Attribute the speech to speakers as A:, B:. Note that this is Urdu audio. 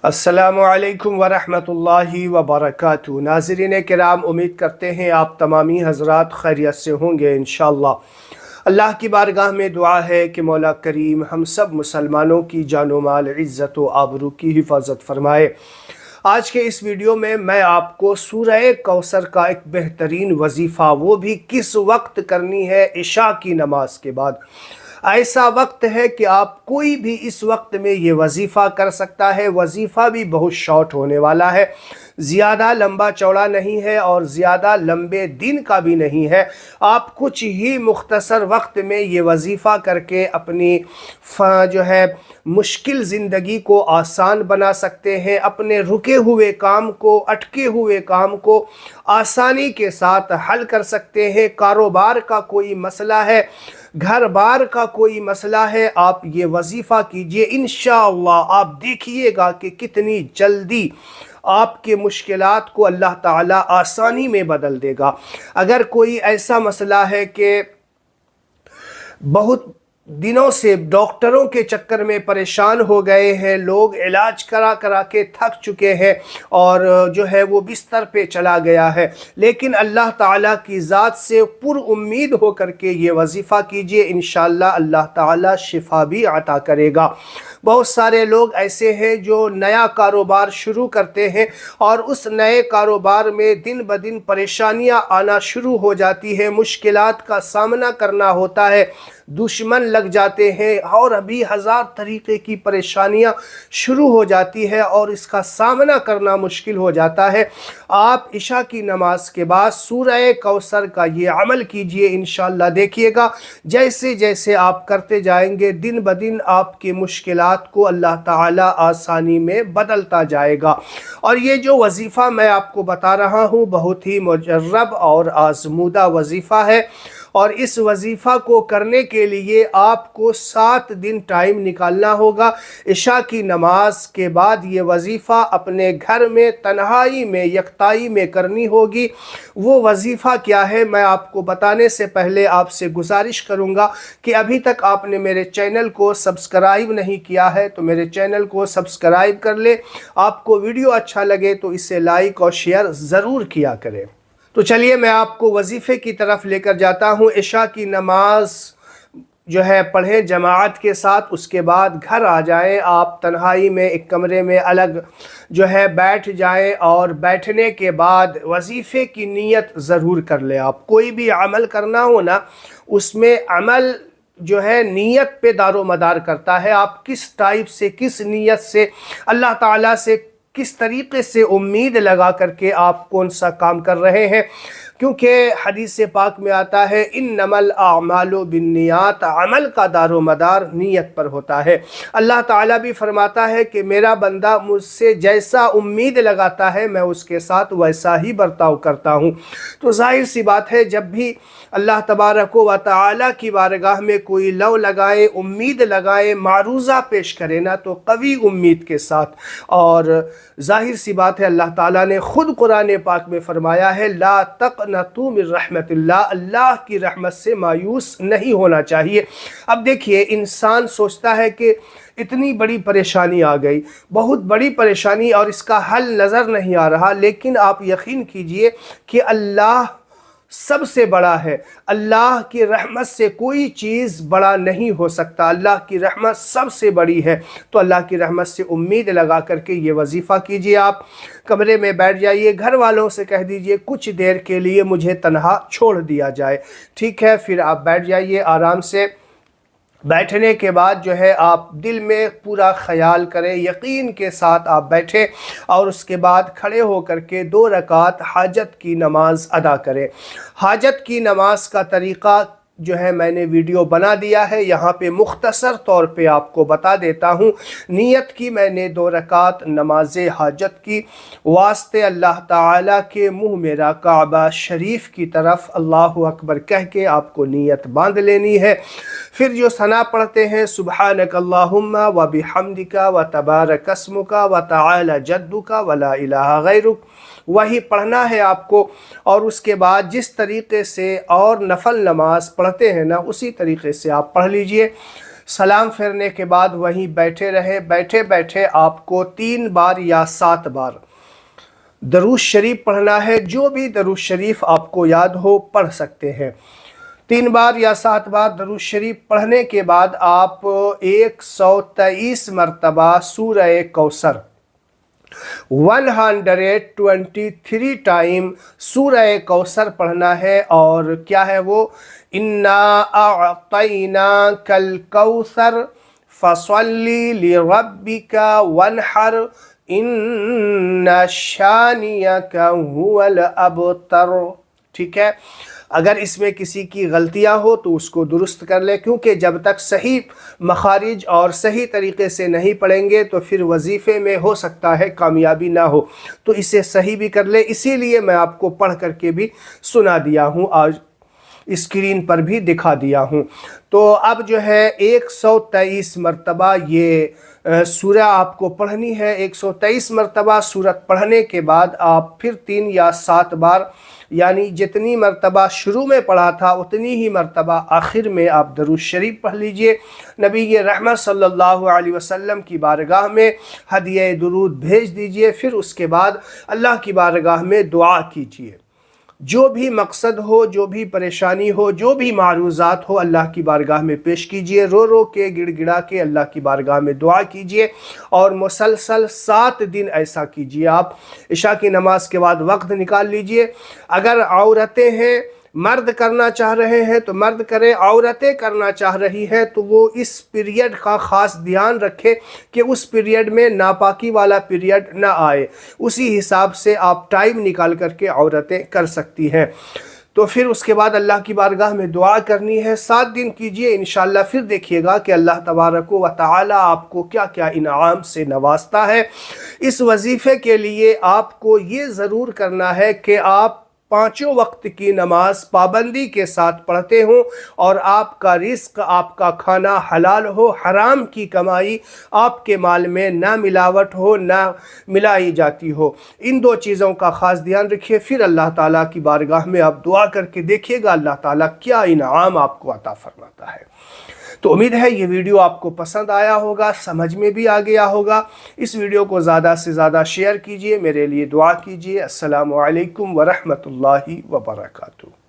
A: السلام علیکم ورحمۃ اللہ وبرکاتہ۔ ناظرین کرام، امید کرتے ہیں آپ تمامی حضرات خیریت سے ہوں گے انشاءاللہ۔ اللہ کی بارگاہ میں دعا ہے کہ مولا کریم ہم سب مسلمانوں کی جان و مال، عزت و آبرو کی حفاظت فرمائے۔ آج کے اس ویڈیو میں آپ کو سورہ کوثر کا ایک بہترین وظیفہ، وہ بھی کس وقت کرنی ہے، عشاء کی نماز کے بعد۔ ایسا وقت ہے کہ آپ کوئی بھی اس وقت میں یہ وظیفہ کر سکتا ہے۔ وظیفہ بھی بہت شارٹ ہونے والا ہے، زیادہ لمبا چوڑا نہیں ہے اور زیادہ لمبے دن کا بھی نہیں ہے۔ آپ کچھ ہی مختصر وقت میں یہ وظیفہ کر کے اپنی مشکل زندگی کو آسان بنا سکتے ہیں، اپنے رکے ہوئے کام کو، اٹکے ہوئے کام کو آسانی کے ساتھ حل کر سکتے ہیں۔ کاروبار کا کوئی مسئلہ ہے، گھر بار کا کوئی مسئلہ ہے، آپ یہ وظیفہ کیجئے، انشاءاللہ آپ دیکھیے گا کہ کتنی جلدی آپ کے مشکلات کو اللہ تعالیٰ آسانی میں بدل دے گا۔ اگر کوئی ایسا مسئلہ ہے کہ بہت دنوں سے ڈاکٹروں کے چکر میں پریشان ہو گئے ہیں، لوگ علاج کرا کے تھک چکے ہیں اور وہ بستر پہ چلا گیا ہے، لیکن اللہ تعالیٰ کی ذات سے پر امید ہو کر کے یہ وظیفہ کیجئے، انشاءاللہ اللہ تعالیٰ شفا بھی عطا کرے گا۔ بہت سارے لوگ ایسے ہیں جو نیا کاروبار شروع کرتے ہیں اور اس نئے کاروبار میں دن بدن پریشانیاں آنا شروع ہو جاتی ہیں، مشکلات کا سامنا کرنا ہوتا ہے، دشمن لگ جاتے ہیں اور ابھی ہزار طریقے کی پریشانیاں شروع ہو جاتی ہے اور اس کا سامنا کرنا مشکل ہو جاتا ہے۔ آپ عشاء کی نماز کے بعد سورہ کوثر کا یہ عمل کیجئے، انشاءاللہ دیکھیے گا جیسے جیسے آپ کرتے جائیں گے دن بدن آپ کے مشکلات کو اللہ تعالیٰ آسانی میں بدلتا جائے گا۔ اور یہ جو وظیفہ میں آپ کو بتا رہا ہوں بہت ہی مجرب اور آزمودہ وظیفہ ہے، اور اس وظیفہ کو کرنے کے لیے آپ کو 7 دن ٹائم نکالنا ہوگا۔ عشاء کی نماز کے بعد یہ وظیفہ اپنے گھر میں تنہائی میں، یکتائی میں کرنی ہوگی۔ وہ وظیفہ کیا ہے، میں آپ کو بتانے سے پہلے آپ سے گزارش کروں گا کہ ابھی تک آپ نے میرے چینل کو سبسکرائب نہیں کیا ہے تو میرے چینل کو سبسکرائب کر لیں۔ آپ کو ویڈیو اچھا لگے تو اسے لائک اور شیئر ضرور کیا کریں۔ تو چلیے میں آپ کو وظیفے کی طرف لے کر جاتا ہوں۔ عشاء کی نماز پڑھیں جماعت کے ساتھ، اس کے بعد گھر آ جائیں، آپ تنہائی میں ایک کمرے میں الگ بیٹھ جائیں اور بیٹھنے کے بعد وظیفے کی نیت ضرور کر لیں۔ آپ کوئی بھی عمل کرنا ہو نا، اس میں عمل نیت پہ دار و مدار کرتا ہے۔ آپ کس ٹائپ سے، کس نیت سے، اللہ تعالیٰ سے کس طریقے سے امید لگا کر کے آپ کون سا کام کر رہے ہیں، کیونکہ حدیث پاک میں آتا ہے انما الاعمال بالنیات، عمل کا دار و مدار نیت پر ہوتا ہے۔ اللہ تعالیٰ بھی فرماتا ہے کہ میرا بندہ مجھ سے جیسا امید لگاتا ہے میں اس کے ساتھ ویسا ہی برتاؤ کرتا ہوں۔ تو ظاہر سی بات ہے جب بھی اللہ تبارک و تعالیٰ کی بارگاہ میں کوئی لو لگائے، امید لگائے، معروضہ پیش کرے نا تو قوی امید کے ساتھ، اور ظاہر سی بات ہے اللہ تعالیٰ نے خود قرآن پاک میں فرمایا ہے لا تقنطوا من رحمت اللہ، اللہ کی رحمت سے مایوس نہیں ہونا چاہیے۔ اب دیکھیے انسان سوچتا ہے کہ اتنی بڑی پریشانی آ گئی، بہت بڑی پریشانی، اور اس کا حل نظر نہیں آ رہا، لیکن آپ یقین کیجئے کہ اللہ سب سے بڑا ہے۔ اللہ کی رحمت سے کوئی چیز بڑا نہیں ہو سکتا، اللہ کی رحمت سب سے بڑی ہے۔ تو اللہ کی رحمت سے امید لگا کر کے یہ وظیفہ کیجئے۔ آپ کمرے میں بیٹھ جائیے، گھر والوں سے کہہ دیجئے کچھ دیر کے لیے مجھے تنہا چھوڑ دیا جائے، ٹھیک ہے؟ پھر آپ بیٹھ جائیے آرام سے۔ بیٹھنے کے بعد آپ دل میں پورا خیال کریں، یقین کے ساتھ آپ بیٹھیں اور اس کے بعد کھڑے ہو کر کے 2 رکعت حاجت کی نماز ادا کریں۔ حاجت کی نماز کا طریقہ میں نے ویڈیو بنا دیا ہے، یہاں پہ مختصر طور پہ آپ کو بتا دیتا ہوں۔ نیت کی میں نے 2 رکعت نماز حاجت کی، واسطے اللہ تعالیٰ کے منہ میرا کعبہ شریف کی طرف اللہ اکبر کہہ کے آپ کو نیت باندھ لینی ہے۔ پھر جو ثنا پڑھتے ہیں سبحانک اللہم و بحمدک و تبارک اسمک و تعالی جدک و لا الہ غیرک، وہی پڑھنا ہے آپ کو، اور اس کے بعد جس طریقے سے اور نفل نماز پڑھتے ہیں نا اسی طریقے سے آپ پڑھ لیجئے۔ سلام پھیرنے کے بعد وہیں بیٹھے رہیں، بیٹھے بیٹھے آپ کو 3 بار یا 7 بار درود شریف پڑھنا ہے۔ جو بھی درود شریف آپ کو یاد ہو پڑھ سکتے ہیں۔ 3 بار یا 7 بار درود شریف پڑھنے کے بعد آپ 123 مرتبہ سورہ کوثر 123 ٹائم سورہ کوثر پڑھنا ہے۔ اور کیا ہے وہ؟ اِنَّا أَعْطَيْنَاكَ الْكَوْثَرَ فَصَلِّ لِرَبِّكَ وَانْحَرْ إِنَّ شَانِئَكَ هُوَ الْأَبْتَرُ۔ ٹھیک ہے، اگر اس میں کسی کی غلطیاں ہو تو اس کو درست کر لے، کیونکہ جب تک صحیح مخارج اور صحیح طریقے سے نہیں پڑھیں گے تو پھر وظیفے میں ہو سکتا ہے کامیابی نہ ہو، تو اسے صحیح بھی کر لے۔ اسی لیے میں آپ کو پڑھ کر کے بھی سنا دیا ہوں، آج اسکرین پر بھی دکھا دیا ہوں۔ تو اب جو ہے 123 مرتبہ یہ سورہ آپ کو پڑھنی ہے۔ 123 مرتبہ سورت پڑھنے کے بعد آپ پھر 3 یا 7 بار، یعنی جتنی مرتبہ شروع میں پڑھا تھا اتنی ہی مرتبہ آخر میں آپ درود شریف پڑھ لیجئے۔ نبی رحمت صلی اللہ علیہ وسلم کی بارگاہ میں ہدیہ درود بھیج دیجئے، پھر اس کے بعد اللہ کی بارگاہ میں دعا کیجئے۔ جو بھی مقصد ہو، جو بھی پریشانی ہو، جو بھی معروضات ہو، اللہ کی بارگاہ میں پیش کیجئے۔ رو رو کے، گڑ گڑا کے اللہ کی بارگاہ میں دعا کیجئے، اور مسلسل 7 دن ایسا کیجئے۔ آپ عشاء کی نماز کے بعد وقت نکال لیجئے۔ اگر عورتیں ہیں، مرد کرنا چاہ رہے ہیں تو مرد کریں، عورتیں کرنا چاہ رہی ہیں تو وہ اس پیریڈ کا خاص دھیان رکھے کہ اس پیریڈ میں ناپاکی والا پیریڈ نہ آئے، اسی حساب سے آپ ٹائم نکال کر کے عورتیں کر سکتی ہیں۔ تو پھر اس کے بعد اللہ کی بارگاہ میں دعا کرنی ہے۔ 7 دن کیجئے، انشاءاللہ پھر دیکھیے گا کہ اللہ تبارک و تعالی آپ کو کیا کیا انعام سے نوازتا ہے۔ اس وظیفے کے لیے آپ کو یہ ضرور کرنا ہے کہ آپ 5 وقت کی نماز پابندی کے ساتھ پڑھتے ہوں، اور آپ کا رزق، آپ کا کھانا حلال ہو، حرام کی کمائی آپ کے مال میں نہ ملاوٹ ہو، نہ ملائی جاتی ہو۔ ان 2 چیزوں کا خاص دھیان رکھیے، پھر اللہ تعالیٰ کی بارگاہ میں آپ دعا کر کے دیکھیے گا اللہ تعالیٰ کیا انعام آپ کو عطا فرماتا ہے۔ تو امید ہے یہ ویڈیو آپ کو پسند آیا ہوگا، سمجھ میں بھی آ گیا ہوگا۔ اس ویڈیو کو زیادہ سے زیادہ شیئر کیجئے، میرے لیے دعا کیجئے۔ السلام علیکم ورحمۃ اللہ وبرکاتہ۔